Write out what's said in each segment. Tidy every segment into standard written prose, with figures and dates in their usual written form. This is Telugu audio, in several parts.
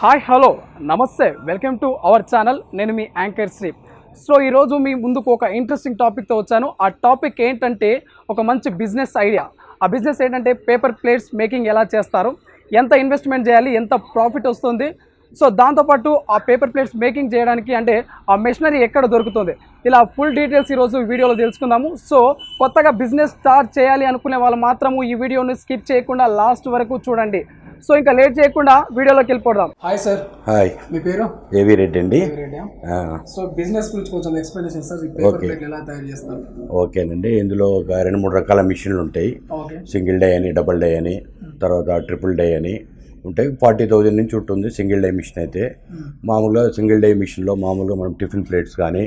హాయ్ హలో నమస్తే వెల్కమ్ టు అవర్ ఛానల్. నేను మీ యాంకర్ శ్రీ. సో ఈరోజు మీ ముందుకు ఒక ఇంట్రెస్టింగ్ టాపిక్తో వచ్చాను. ఆ టాపిక్ ఏంటంటే ఒక మంచి బిజినెస్ ఐడియా. ఆ బిజినెస్ ఏంటంటే పేపర్ ప్లేట్స్ మేకింగ్ ఎలా చేస్తారు, ఎంత ఇన్వెస్ట్మెంట్ చేయాలి, ఎంత ప్రాఫిట్ వస్తుంది, సో దాంతోపాటు ఆ పేపర్ ప్లేట్స్ మేకింగ్ చేయడానికి అంటే ఆ మెషినరీ ఎక్కడ దొరుకుతుంది, ఇలా ఫుల్ డీటెయిల్స్ ఈరోజు వీడియోలో తెలుసుకుందాము. సో కొత్తగా బిజినెస్ స్టార్ట్ చేయాలి అనుకునే వాళ్ళు మాత్రము ఈ వీడియోని స్కిప్ చేయకుండా లాస్ట్ వరకు చూడండి. సో ఇంకా లేట్ చేయకుండా వీడియోలోకి వెళ్ళిపోదాం. Hi sir. హాయ్, మీ పేరు? ఏవి రెడ్డి అండి. సో బిజినెస్ గురించి కొంచెం ఎక్స్ప్లెనేషన్ సార్, ఈ పేపర్ ప్లేట్ ఎలా తయారు చేస్తారు? ఓకేనండి. ఇందులో ఒక 2-3 రకాల మిషన్లు ఉంటాయి. సింగిల్ డే అని, డబుల్ డే అని, తర్వాత ట్రిపుల్ డే అని ఉంటాయి. 40,000 నుంచి ఉంటుంది సింగిల్ డే మిషన్ అయితే. మామూలుగా సింగిల్ డే మిషన్లో మామూలుగా మనం టిఫిన్ ప్లేట్స్ కానీ,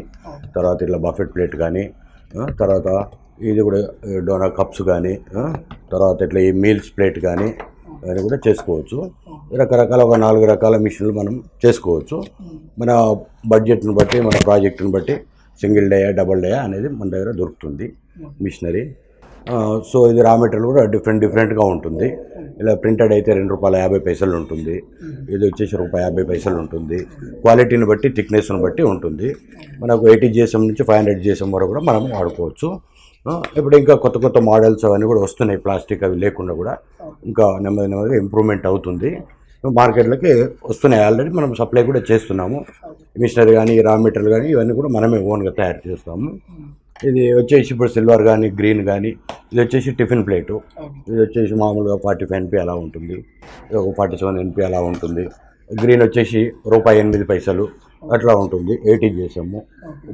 తర్వాత ఇట్లా బఫెట్ ప్లేట్ కానీ, తర్వాత ఇది కూడా డోనా కప్స్ కానీ, తర్వాత ఇట్లా ఈ మీల్స్ ప్లేట్ కానీ అని కూడా చేసుకోవచ్చు. రకరకాల ఒక 4 రకాల మిషన్లు మనం చేసుకోవచ్చు. మన బడ్జెట్ని బట్టి, మన ప్రాజెక్టుని బట్టి సింగిల్ డే డబుల్ డే అనేది మన దగ్గర దొరుకుతుంది మిషనరీ. సో ఇది రా మెటీరియల్ కూడా డిఫరెంట్గా ఉంటుంది. ఇలా ప్రింటెడ్ అయితే ₹2.50 ఉంటుంది. ఇది వచ్చేసి ₹1.50 ఉంటుంది. క్వాలిటీని బట్టి, థిక్నెస్ని బట్టి ఉంటుంది. మనకు 80 GSM నుంచి 500 GSM వరకు కూడా మనం వాడుకోవచ్చు. ఇప్పుడు ఇంకా కొత్త కొత్త మోడల్స్ అవన్నీ కూడా వస్తున్నాయి. ప్లాస్టిక్ అవి లేకుండా కూడా ఇంకా నెమ్మదిగా ఇంప్రూవ్మెంట్ అవుతుంది. మార్కెట్లోకి వస్తున్నాయి. ఆల్రెడీ మనం సప్లై కూడా చేస్తున్నాము. మిషనరీ కానీ, రా మెటీరియల్ కానీ ఇవన్నీ కూడా మనమే ఓన్గా తయారు చేస్తాము. ఇది వచ్చేసి ఇప్పుడు సిల్వర్ కానీ, గ్రీన్ కానీ, ఇది వచ్చేసి టిఫిన్ ప్లేటు. ఇది వచ్చేసి మామూలుగా 45 NP అలా ఉంటుంది, ఒక 47 NP అలా ఉంటుంది. గ్రీన్ వచ్చేసి ₹8 అట్లా ఉంటుంది. 80 GSM.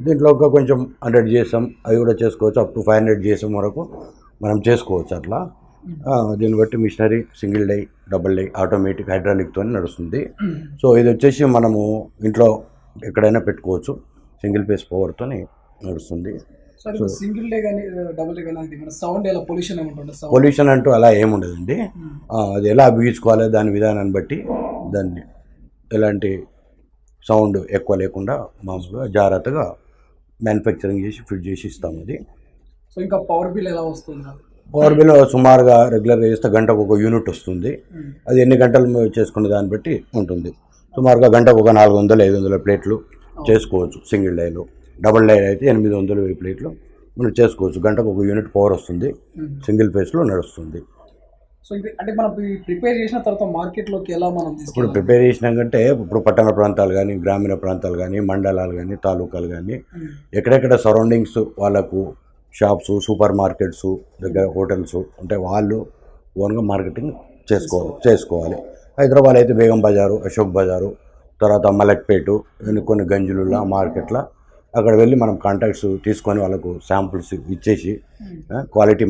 దీంట్లో ఇంకా కొంచెం 100 GSM అవి కూడా చేసుకోవచ్చు. అప్ టు 500 GSM వరకు మనం చేసుకోవచ్చు. అట్లా దీన్ని బట్టి machinery single die, double die, automatic, హైడ్రాలిక్తో నడుస్తుంది. సో ఇది వచ్చేసి మనము ఇంట్లో ఎక్కడైనా పెట్టుకోవచ్చు. సింగిల్ ఫేస్ పవర్తో నడుస్తుంది. సింగిల్ డే కానీ డబుల్ డే కానీ సౌండ్ ఎలా పొల్యూషన్ అంటూ అలా ఏముండదండి. అది ఎలా బిగించుకోవాలి దాని విధానాన్ని బట్టి దాన్ని ఎలాంటి సౌండ్ ఎక్కువ లేకుండా మామూలుగా జాగ్రత్తగా మ్యానుఫ్యాక్చరింగ్ చేసి ఫిట్ చేసి ఇస్తాము. అది. సో ఇంకా పవర్ బిల్ ఎలా వస్తుంది? పవర్ బిల్ సుమారుగా రెగ్యులర్గా చేస్తే గంటకు ఒక యూనిట్ వస్తుంది. అది ఎన్ని గంటలు చేసుకునే దాన్ని బట్టి ఉంటుంది. సుమారుగా గంటకు ఒక 400-500 ప్లేట్లు చేసుకోవచ్చు సింగిల్ డైలో. డబుల్ డై అయితే 800 ప్లేట్లు మనం చేసుకోవచ్చు. గంటకు ఒక యూనిట్ పవర్ వస్తుంది. సింగిల్ ఫేస్లో నడుస్తుంది. సో ఇది అంటే మనం ప్రిపేర్ చేసిన తర్వాత మార్కెట్లోకి ఎలా మనం ఇప్పుడు ప్రిపేర్ చేసినాకంటే ఇప్పుడు పట్టణ ప్రాంతాలు కానీ, గ్రామీణ ప్రాంతాలు కానీ, మండలాలు కానీ, తాలూకాలు కానీ, ఎక్కడెక్కడ సరౌండింగ్స్ వాళ్ళకు షాప్స్, సూపర్ మార్కెట్స్ దగ్గర హోటల్స్ ఉంటే వాళ్ళు ఓన్గా మార్కెటింగ్ చేసుకోవాలి. హైదరాబాద్ అయితే బేగం బజారు, అశోక్ బజారు, తర్వాత మలక్పేటు, కొన్ని గంజులులా మార్కెట్ల అక్కడ వెళ్ళి మనం కాంటాక్ట్స్ తీసుకొని వాళ్ళకు శాంపుల్స్ ఇచ్చేసి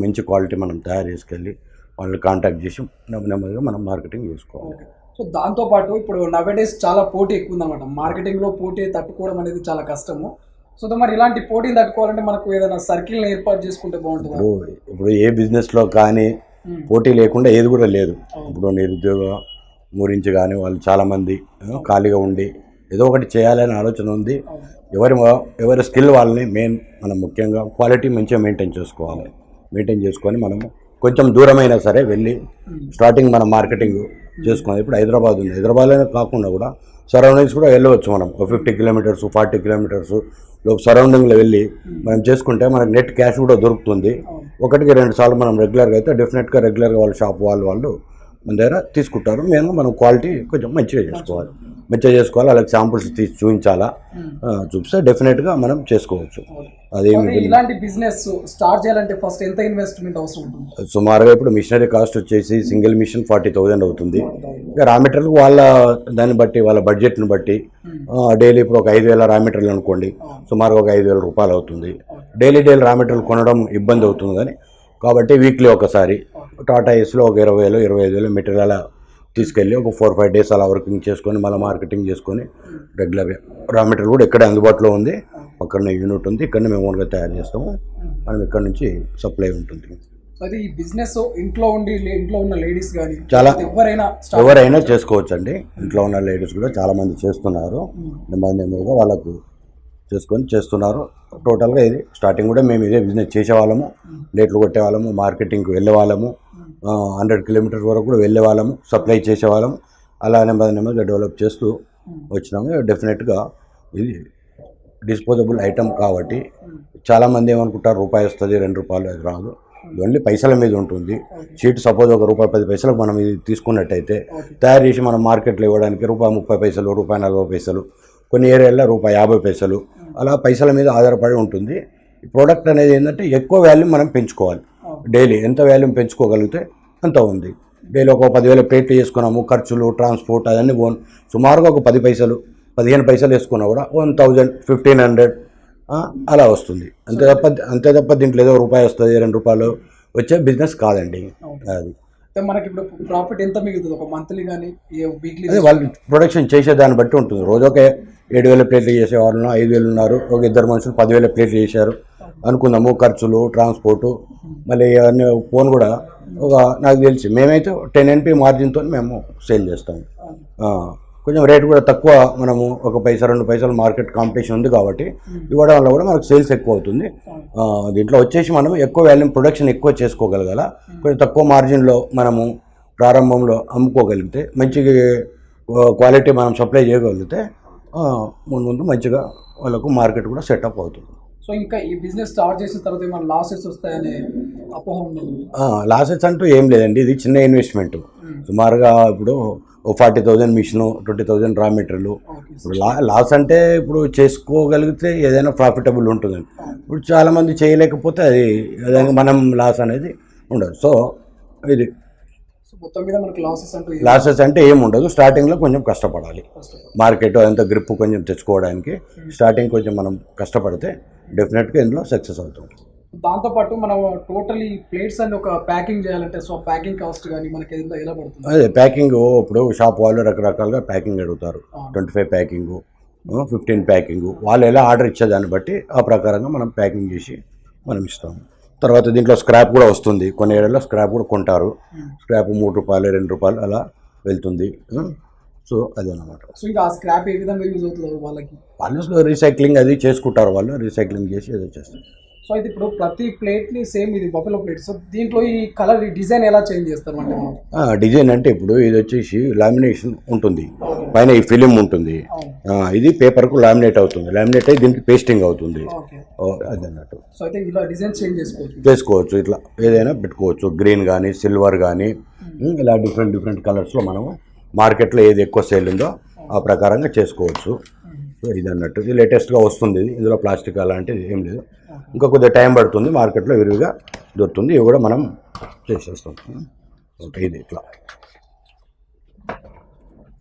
మంచి క్వాలిటీ మనం తయారు చేసుకెళ్ళి వాళ్ళని కాంటాక్ట్ చేసి నెమ్మదిగా మనం మార్కెటింగ్ చేసుకోవాలి. సో దాంతోపాటు ఇప్పుడు నవేడేస్ చాలా పోటీ ఎక్కువ ఉందన్నమాట. మార్కెటింగ్లో పోటీ తట్టుకోవడం అనేది చాలా కష్టము. సో మరి ఇలాంటి పోటీలు తట్టుకోవాలంటే మనకు ఏదైనా సర్కిల్ని ఏర్పాటు చేసుకుంటే బాగుంటుంది. ఇప్పుడు ఏ బిజినెస్లో కానీ పోటీ లేకుండా ఏది కూడా లేదు. ఇప్పుడు నిరుద్యోగం గురించి కానీ వాళ్ళు చాలామంది ఖాళీగా ఉండి ఏదో ఒకటి చేయాలనే ఆలోచన ఉంది. ఎవరి స్కిల్ వాళ్ళని మనం ముఖ్యంగా క్వాలిటీ మంచిగా మెయింటైన్ చేసుకొని మనము కొంచెం దూరమైనా సరే వెళ్ళి స్టార్టింగ్ మనం మార్కెటింగ్ చేసుకున్నాం. ఇప్పుడు హైదరాబాద్ ఉంది. హైదరాబాద్లోనే కాకుండా కూడా సరౌండింగ్స్ కూడా వెళ్ళవచ్చు. మనం 50 కిలోమీటర్స్ 40 కిలోమీటర్స్ సరౌండింగ్లో వెళ్ళి మనం చేసుకుంటే మనకు నెట్ క్యాష్ కూడా దొరుకుతుంది. 1-2 సార్లు మనం రెగ్యులర్గా అయితే డెఫినెట్గా వాళ్ళ షాప్ వాళ్ళు మన దగ్గర తీసుకుంటారు. మనం క్వాలిటీ కొంచెం మంచిగా చేసుకోవాలి. వాళ్ళకి శాంపుల్స్ తీసి చూపించాలా, చూపిస్తే డెఫినెట్గా మనం చేసుకోవచ్చు. అదేమి ఇలాంటి బిజినెస్ స్టార్ట్ చేయాలంటే ఫస్ట్ ఎంత ఇన్వెస్ట్మెంట్ అవసరం ఉంటుంది? సుమారుగా ఇప్పుడు మిషనరీ కాస్ట్ వచ్చేసి సింగిల్ మిషన్ 40,000 అవుతుంది. ఇంకా రా మెటీరియల్ దాన్ని బట్టి వాళ్ళ బడ్జెట్ని బట్టి డైలీ ఇప్పుడు ఒక 5,000 రా మెటీరియల్ అనుకోండి, సుమారుగా ఒక ₹5,000 అవుతుంది. డైలీ రా మెటీరియల్ కొనడం ఇబ్బంది అవుతుంది కానీ కాబట్టి వీక్లీ ఒకసారి టాటా ఏస్లో ఒక 20,000-25,000 మెటీరియల్ అలా తీసుకెళ్ళి ఒక 4-5 డేస్ అలా వర్కింగ్ చేసుకొని మళ్ళీ మార్కెటింగ్ చేసుకొని రెగ్యులర్గా రా మెటీరియల్ కూడా ఇక్కడే అందుబాటులో ఉంది. పక్కన యూనిట్ ఉంది, ఇక్కడనే మేము ఓన్గా తయారు చేస్తాము. మనం ఇక్కడ నుంచి సప్లై ఉంటుంది. అది ఈ బిజినెస్ ఇంట్లో ఉన్న లేడీస్ కానీ చాలా ఎవరైనా చేసుకోవచ్చు అండి. ఇంట్లో ఉన్న లేడీస్ కూడా చాలామంది చేస్తున్నారు. నెమ్మదిగా వాళ్ళకు చేస్తున్నారు. టోటల్గా ఇది స్టార్టింగ్ కూడా మేము ఇదే బిజినెస్ చేసేవాళ్ళము. ప్లేట్లు కొట్టేవాళ్ళము, మార్కెటింగ్కి వెళ్ళేవాళ్ళము, 100 కిలోమీటర్స్ వరకు కూడా వెళ్ళేవాళ్ళము, సప్లై చేసేవాళ్ళము. అలా నెమ్మదిగా డెవలప్ చేస్తూ వచ్చినాము. డెఫినెట్గా ఇది డిస్పోజబుల్ ఐటమ్ కాబట్టి చాలామంది ఏమనుకుంటారు రూపాయి వస్తుంది, 2 రూపాయలు అది రాదు. ఓన్లీ పైసల మీద ఉంటుంది. షీట్ సపోజ్ ₹1.10 మనం ఇది తీసుకున్నట్టయితే తయారు చేసి మనం మార్కెట్లో ఇవ్వడానికి ₹1.30, ₹1.40, కొన్ని ఏరియాల్లో ₹1.50, అలా పైసల మీద ఆధారపడి ఉంటుంది. ఈ ప్రోడక్ట్ అనేది ఏంటంటే ఎక్కువ వాల్యూమ్ మనం పెంచుకోవాలి. డైలీ ఎంత వాల్యూమ్ పెంచుకోగలిగితే అంత ఉంది. డైలీ ఒక 10,000 ప్లేట్లు చేసుకున్నాము, ఖర్చులు ట్రాన్స్పోర్ట్ అదన్నీ సుమారుగా ఒక 10 పైసలు 15 పైసలు వేసుకున్నా కూడా 1000, 1500 అలా వస్తుంది. అంతే తప్ప దీంట్లో ఏదో రూపాయి వస్తుంది, 2 రూపాయలు వచ్చే బిజినెస్ కాదండి అది. మనకి ఇప్పుడు ప్రాఫిట్ ఎంత మిగులుతుంది ఒక మంత్లీ కానీ వీక్లీ? అదే వాళ్ళు ప్రొడక్షన్ చేసే దాన్ని బట్టి ఉంటుంది. రోజు ఒక 7,000 ప్లేట్లు చేసేవాళ్ళు 5,000 ఉన్నారు, ఒక 2 మనుషులు 10,000 ప్లేట్లు చేశారు అనుకుందాము. ఖర్చులు ట్రాన్స్పోర్టు మళ్ళీ అవన్నీ ఫోన్ కూడా ఒక నాకు తెలిసి మేమైతే 10 NP మార్జిన్తో మేము సేల్ చేస్తాము. కొంచెం రేట్ కూడా తక్కువ, మనము ఒక పైసా 2 పైసలు మార్కెట్ కాంపిటీషన్ ఉంది కాబట్టి ఇవ్వడం వల్ల కూడా మనకు సేల్స్ ఎక్కువ అవుతుంది. దీంట్లో వచ్చేసి మనం ఎక్కువ వాల్యూమ్ ప్రొడక్షన్ ఎక్కువ చేసుకోగలగాల. కొంచెం తక్కువ మార్జిన్లో మనము ప్రారంభంలో అమ్ముకోగలిగితే మంచి క్వాలిటీ మనం సప్లై చేయగలిగితే ముందు మంచిగా వాళ్ళకు మార్కెట్ కూడా సెటప్ అవుతుంది. సో ఇంకా ఈ బిజినెస్ స్టార్ట్ చేసిన తర్వాత ఏమైనా లాసెస్ వస్తాయనే అపోహ ఉంది? లాసెస్ అంటూ ఏం లేదండి. ఇది చిన్న ఇన్వెస్ట్మెంట్. సుమారుగా ఇప్పుడు 40,000 మిషన్, 20,000 రా మెటీరియల్. ఇప్పుడు లాస్ అంటే ఇప్పుడు చేసుకోగలిగితే ఏదైనా ప్రాఫిటబుల్ ఉంటుందండి. ఇప్పుడు చాలామంది చేయలేకపోతే అది మనం లాస్ అనేది ఉండదు. సో ఇది మొత్తం మీద మనకు లాసెస్ అంటే ఏమి ఉండదు. స్టార్టింగ్లో కొంచెం కష్టపడాలి. మార్కెట్ అంత గ్రిప్ కొంచెం తెచ్చుకోవడానికి స్టార్టింగ్ కొంచెం మనం కష్టపడితే డెఫినెట్గా ఇందులో సక్సెస్ అవుతుంది. దాంతోపాటు మనం టోటలీ ప్లేట్స్ అన్ని ఒక ప్యాకింగ్ చేయాలంటే సో ప్యాకింగ్ కాస్ట్ కానీ మనకి ఎలా పడుతుంది? అదే ప్యాకింగ్ ఇప్పుడు షాప్ వాళ్ళు రకరకాలుగా ప్యాకింగ్ అడుగుతారు. 25 ప్యాకింగ్, 15 ప్యాకింగ్, వాళ్ళు ఎలా ఆర్డర్ ఇచ్చేదాన్ని బట్టి ఆ ప్రకారంగా మనం ప్యాకింగ్ చేసి మనం ఇస్తాము. తర్వాత దీంట్లో స్క్రాప్ కూడా వస్తుంది. కొన్ని ఏరియాలో స్క్రాప్ కూడా కొంటారు. స్క్రాప్ ₹3, ₹2 అలా వెళ్తుంది. సో అదేనమాట. సో ఇంకా ఆ స్క్రాప్ ఏ విధంగా యూజ్ అవుతుంది వాళ్ళకి? వాళ్ళు రీసైక్లింగ్ అది చేసుకుంటారు. వాళ్ళు రీసైక్లింగ్ చేసి ఏదో చేస్తారు. సో అయితే ఇప్పుడు ప్రతి ప్లేట్ని సేమ్ ఇది బఫెలో ప్లేట్. సో దీంట్లో ఈ కలర్ డిజైన్ ఎలా చేంజ్ చేస్తారు అంటే? డిజైన్ అంటే ఇప్పుడు ఇది వచ్చేసి లామినేషన్ ఉంటుంది, పైన ఈ ఫిలిం ఉంటుంది. ఇది పేపర్కు లామినేట్ అవుతుంది. లామినేట్ అయ్యి దీనికి పేస్టింగ్ అవుతుంది. అది అన్నట్టు. సో అయితే ఇలా డిజైన్ చేంజ్ చేసుకోవచ్చు. ఇట్లా ఏదైనా పెట్టుకోవచ్చు. గ్రీన్ కానీ సిల్వర్ కానీ ఇలా డిఫరెంట్ కలర్స్లో మనము మార్కెట్లో ఏది ఎక్కువ సేల్ ఉందో ఆ ప్రకారంగా చేసుకోవచ్చు. సో ఇది అన్నట్టు. ఇది లేటెస్ట్గా వస్తుంది. ఇందులో ప్లాస్టిక్ అలాంటిది ఏం లేదు. ఇంకా కొద్దిగా టైం పడుతుంది. మార్కెట్లో విరివిగా దొరుకుతుంది. ఇవి కూడా మనం చేసేస్తాం. ఓకే, ఇది ఇట్లా.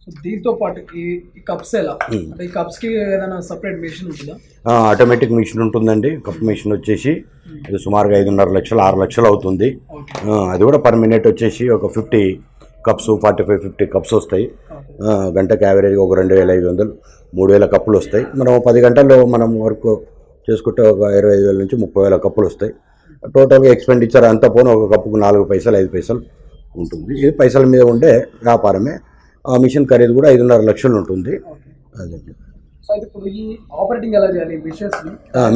సో దీంతో పాటు ఈ కప్స్ ఎలా అంటే ఈ కప్స్కి ఏదైనా సపరేట్ మెషిన్ ఉంటుందా? ఆటోమేటిక్ మిషన్ ఉంటుందండి. కప్ మిషన్ వచ్చేసి ఇది సుమారుగా 5.5 లక్షలు 6 లక్షలు అవుతుంది. అది కూడా పర్ మినిట్ వచ్చేసి ఒక 50 కప్స్ 45-50 కప్స్ వస్తాయి. గంటకి యావరేజ్గా ఒక 2,500 3,000 కప్పులు వస్తాయి. మనం 10 గంటల్లో మనం వర్క్ చేసుకుంటే ఒక 25,000 నుంచి 30,000 కప్పులు వస్తాయి. టోటల్గా ఎక్స్పెండిచర్ అంతా పోను ఒక కప్పుకు 4 పైసలు 5 పైసలు ఉంటుంది. ఇది పైసల మీద ఉండే వ్యాపారమే. ఆ మిషన్ ఖరీదు కూడా 5.5 లక్షలు ఉంటుంది. అదే. సో అయితే ఇప్పుడు ఈ ఆపరేటింగ్ ఎలా చేయాలి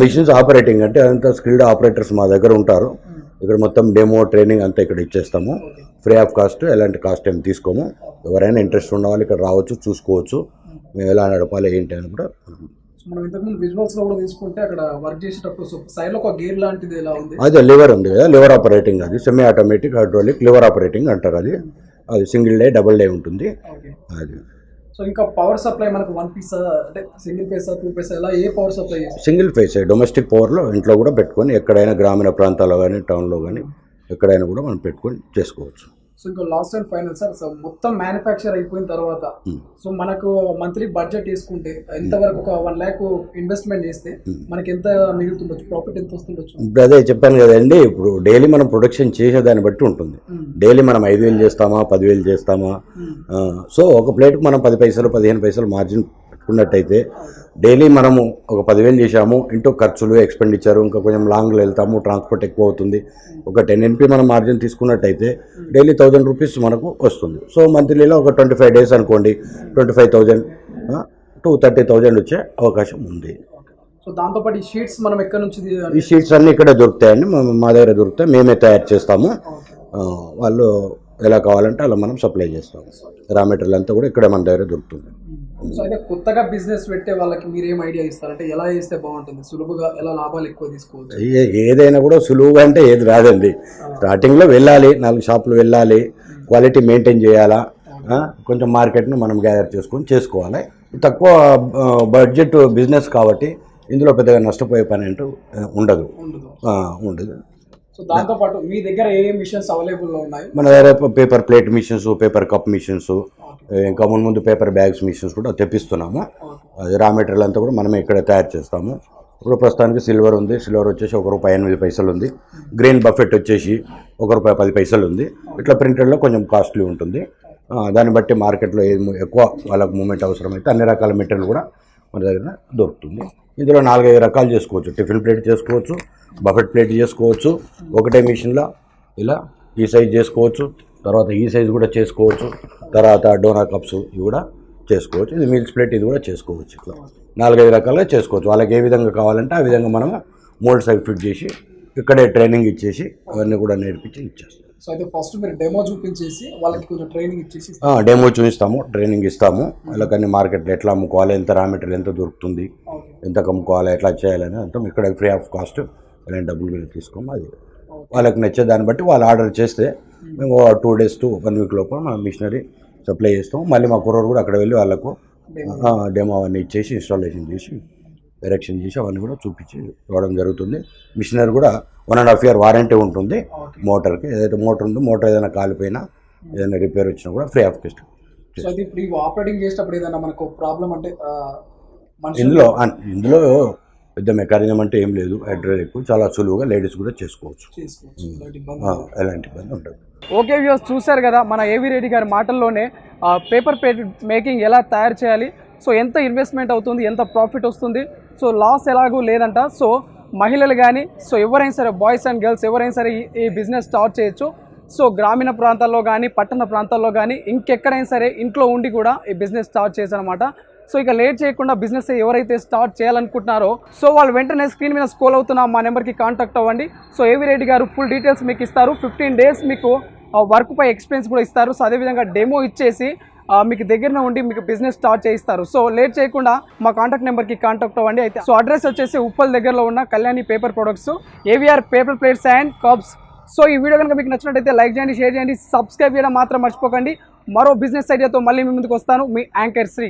మిషన్స్ ఆపరేటింగ్ అంటే అంతా స్కిల్డ్ ఆపరేటర్స్ మా దగ్గర ఉంటారు. ఇక్కడ మొత్తం డెమో ట్రైనింగ్ అంతా ఇక్కడ ఇచ్చేస్తాము. ఫ్రీ ఆఫ్ కాస్ట్, ఎలాంటి కాస్ట్ ఏమి తీసుకోము. ఎవరైనా ఇంట్రెస్ట్ ఉన్న వాళ్ళు ఇక్కడ రావచ్చు, చూసుకోవచ్చు. మేము ఎలా నడపాలి ఏంటి అని కూడా. మనం ఇంతకుముందు విజువల్స్లో కూడా తీసుకుంటే అక్కడ వర్క్ చేసేటప్పుడు సైడ్లో ఒక గేర్ లాంటిది ఎలా ఉంది? అదే లివర్ ఉంది కదా, లివర్ ఆపరేటింగ్. అది semi automatic hydraulic liver operating అంటారు. అది సింగిల్ డే డబుల్ డే ఉంటుంది. అది. సో ఇంకా పవర్ సప్లై మనకు 1 పీస్ అంటే సింగిల్ పైసా 2 పైసా ఎలా ఏ పవర్ సప్లై చేస్తారు? సింగిల్ ఫేస్ డొమెస్టిక్ పవర్లో ఇంట్లో కూడా పెట్టుకొని ఎక్కడైనా గ్రామీణ ప్రాంతాల్లో కానీ టౌన్లో కానీ ఎక్కడైనా కూడా మనం పెట్టుకొని చేసుకోవచ్చు. సో ఇంకా last and final sir, so మొత్తం మ్యానుఫ్యాక్చర్ అయిపోయిన తర్వాత సో మనకు మంత్లీ బడ్జెట్ వేసుకుంటే ఎంతవరకు ఒక 1 lakh ఇన్వెస్ట్మెంట్ చేస్తే మనకి ఎంత మిగులుతుండొచ్చు, ప్రాఫిట్ ఎంత వస్తుండొచ్చు? ఇప్పుడు అదే చెప్పాను కదండి. ఇప్పుడు డైలీ మనం ప్రొడక్షన్ చేసేదాన్ని బట్టి ఉంటుంది. డైలీ మనం 5,000 చేస్తామా 10,000 చేస్తామా. సో ఒక ప్లేట్కి మనం 10 పైసలు 15 పైసలు మార్జిన్ పెట్టుకున్నట్టయితే డైలీ మనము ఒక 10,000 చేసాము ఇంటూ ఖర్చులు ఎక్స్పెండిచర్ ఇంకా కొంచెం లాంగ్లో వెళ్తాము, ట్రాన్స్పోర్ట్ ఎక్కువ అవుతుంది. ఒక 10 NP మనం మార్జిన్ తీసుకున్నట్టయితే డైలీ 1,000 రూపీస్ మనకు వస్తుంది. సో మంత్లీలో ఒక 25 days అనుకోండి 25,000 to 30,000 వచ్చే అవకాశం ఉంది. సో దాంతోపాటు ఈ షీట్స్ మనం ఎక్కడి నుంచి? ఈ షీట్స్ అన్నీ ఇక్కడ దొరుకుతాయండి. మా దగ్గర దొరుకుతాయి. మేమే తయారు చేస్తాము. వాళ్ళు ఎలా కావాలంటే అలా మనం సప్లై చేస్తాం. రా మెటీరియల్ అంతా కూడా ఇక్కడే మన దగ్గర దొరుకుతుంది. సో అయితే కొత్తగా బిజినెస్ పెట్టే వాళ్ళకి మీరు ఏం ఐడియా ఇస్తారంటే ఎలా చేస్తే బాగుంటుంది, సులువుగా ఎలా లాభాలు ఎక్కువ తీసుకోవచ్చు? ఏదైనా కూడా సులువుగా అంటే ఏది రాదండి. స్టార్టింగ్లో వెళ్ళాలి, 4 షాపులు వెళ్ళాలి, క్వాలిటీ మెయింటైన్ చేయాలా, కొంచెం మార్కెట్ను మనం గ్యాదర్ చేసుకోవాలి. తక్కువ బడ్జెట్ బిజినెస్ కాబట్టి ఇందులో పెద్దగా నష్టపోయే పని అంటూ ఉండదు. సో దాంతోపాటు మీ దగ్గర ఏ మిషన్స్ అవైలబుల్లో ఉన్నాయి? మన దగ్గర paper plate machines, paper cup machines, ఇంకా ముందు పేపర్ బ్యాగ్స్ మిషన్స్ కూడా తెప్పిస్తున్నాము. అది రా మెటీరియల్ అంతా కూడా మనమే ఇక్కడ తయారు చేస్తాము. ఇప్పుడు ప్రస్తుతానికి సిల్వర్ ఉంది. సిల్వర్ వచ్చేసి ₹1.08 ఉంది. గ్రీన్ బఫెట్ వచ్చేసి ₹1.10 ఉంది. ఇట్లా ప్రింటెడ్లో కొంచెం కాస్ట్లీ ఉంటుంది. దాన్ని బట్టి మార్కెట్లో ఏది ఎక్కువ వాళ్ళకు మూమెంట్ అవసరమైతే అన్ని రకాల మెటీరియల్ కూడా మన దగ్గర దొరుకుతుంది. ఇందులో 4-5 రకాలు చేసుకోవచ్చు. టిఫిన్ ప్లేట్ చేసుకోవచ్చు, బఫెట్ ప్లేట్ చేసుకోవచ్చు, ఒకటే మిషన్లో ఇలా ఈ సైజ్ చేసుకోవచ్చు, తర్వాత ఈ సైజ్ కూడా చేసుకోవచ్చు, తర్వాత డోనా కప్స్ ఇవి కూడా చేసుకోవచ్చు. ఇది మీల్స్ ప్లేట్ ఇది కూడా చేసుకోవచ్చు. ఇట్లా 4-5 రకాలుగా చేసుకోవచ్చు. వాళ్ళకి ఏ విధంగా కావాలంటే ఆ విధంగా మనం మోల్డ్ సైజ్ ఫిట్ చేసి ఇక్కడే ట్రైనింగ్ ఇచ్చేసి అవన్నీ కూడా నేర్పించి ఇచ్చేస్తాం. సో అయితే ఫస్ట్ మీరు డెమో చూపించేసి వాళ్ళకి కొంచెం ట్రైనింగ్ ఇచ్చేసి డెమో చూపిస్తాము, ట్రైనింగ్ ఇస్తాము. వాళ్ళకన్నీ మార్కెట్లో ఎట్లా అమ్ముకోవాలి, ఎంత రా మెటీరియల్ ఎంత దొరుకుతుంది, ఎంత అమ్ముకోవాలి, ఎట్లా చేయాలని అంతా ఇక్కడ ఫ్రీ ఆఫ్ కాస్ట్ ఎలాంటి డబ్బులు తీసుకోము. అది వాళ్ళకి నచ్చే దాన్ని బట్టి వాళ్ళు ఆర్డర్ చేస్తే మేము 2 days to 1 week లోపల మనం మిషనరీ సప్లై చేస్తాము. మళ్ళీ మా కుర్రోడు కూడా అక్కడ వెళ్ళి వాళ్ళకు డెమో అవన్నీ ఇచ్చేసి ఇన్స్టాలేషన్ చేసి డైరెక్షన్ చేసి అవన్నీ కూడా చూపించి రావడం జరుగుతుంది. మిషనరీ కూడా 1.5 year వారంటీ ఉంటుంది మోటార్కి. ఏదైతే మోటార్ ఉందో మోటార్ ఏదైనా కాలిపోయినా ఏదైనా రిపేర్ వచ్చినా కూడా ఫ్రీ ఆఫ్ కాస్ట్. సో అది ఇప్పుడు ఆపరేటింగ్ చేసేటప్పుడు ఏదైనా మనకు ప్రాబ్లం అంటే ఇందులో పెద్ద మెకానిజం అంటే ఏం లేదు. హైడ్రాలిక్ చాలా సులువుగా లేడీస్ కూడా చేసుకోవచ్చు. ఎలాంటి ఇబ్బంది ఉండదు. ఓకే వ్యూస్, చూశారు కదా మన ఏవి రెడ్డి గారి మాటల్లోనే పేపర్ ప్లేట్ మేకింగ్ ఎలా తయారు చేయాలి, సో ఎంత ఇన్వెస్ట్మెంట్ అవుతుంది, ఎంత ప్రాఫిట్ వస్తుంది, సో లాస్ ఎలాగూ లేదంట. సో మహిళలు కానీ సో ఎవరైనా సరే బాయ్స్ అండ్ గర్ల్స్ ఎవరైనా సరే ఈ బిజినెస్ స్టార్ట్ చేయొచ్చు. సో గ్రామీణ ప్రాంతాల్లో కానీ పట్టణ ప్రాంతాల్లో కానీ ఇంకెక్కడైనా సరే ఇంట్లో ఉండి కూడా ఈ బిజినెస్ స్టార్ట్ చేశారనమాట. సో ఇక లేట్ చేయకుండా బిజినెస్ ఎవరైతే స్టార్ట్ చేయాలనుకుంటున్నారో సో వాళ్ళు వెంటనే స్క్రీన్ మీద స్క్రోల్ అవుతున్న మా నెంబర్కి కాంటాక్ట్ అవ్వండి. సో ఏవి రెడ్డి గారు ఫుల్ డీటెయిల్స్ మీకు ఇస్తారు. 15 days మీకు వర్క్ పై ఎక్స్పీరియన్స్ కూడా ఇస్తారు. సో అదేవిధంగా డెమో ఇచ్చేసి మీకు దగ్గరనే ఉండి మీకు బిజినెస్ స్టార్ట్ చేయిస్తారు. సో లేట్ చేయకుండా మా కాంటాక్ట్ నెంబర్కి కాంటాక్ట్ అవ్వండి. అయితే సో అడ్రస్ వచ్చేసి ఉప్పల్ దగ్గరలో ఉన్న Kalyani paper products, AVR paper plates and cups. So ఈ వీడియో కనుక మీకు నచ్చినట్టయితే లైక్ చేయండి, షేర్ చేయండి, సబ్స్క్రైబ్ చేయడం మాత్రం మర్చిపోకండి. మరో బిజినెస్ ఐడియాతో మళ్ళీ మీ ముందుకు వస్తాను. మీ యాంకర్ శ్రీ.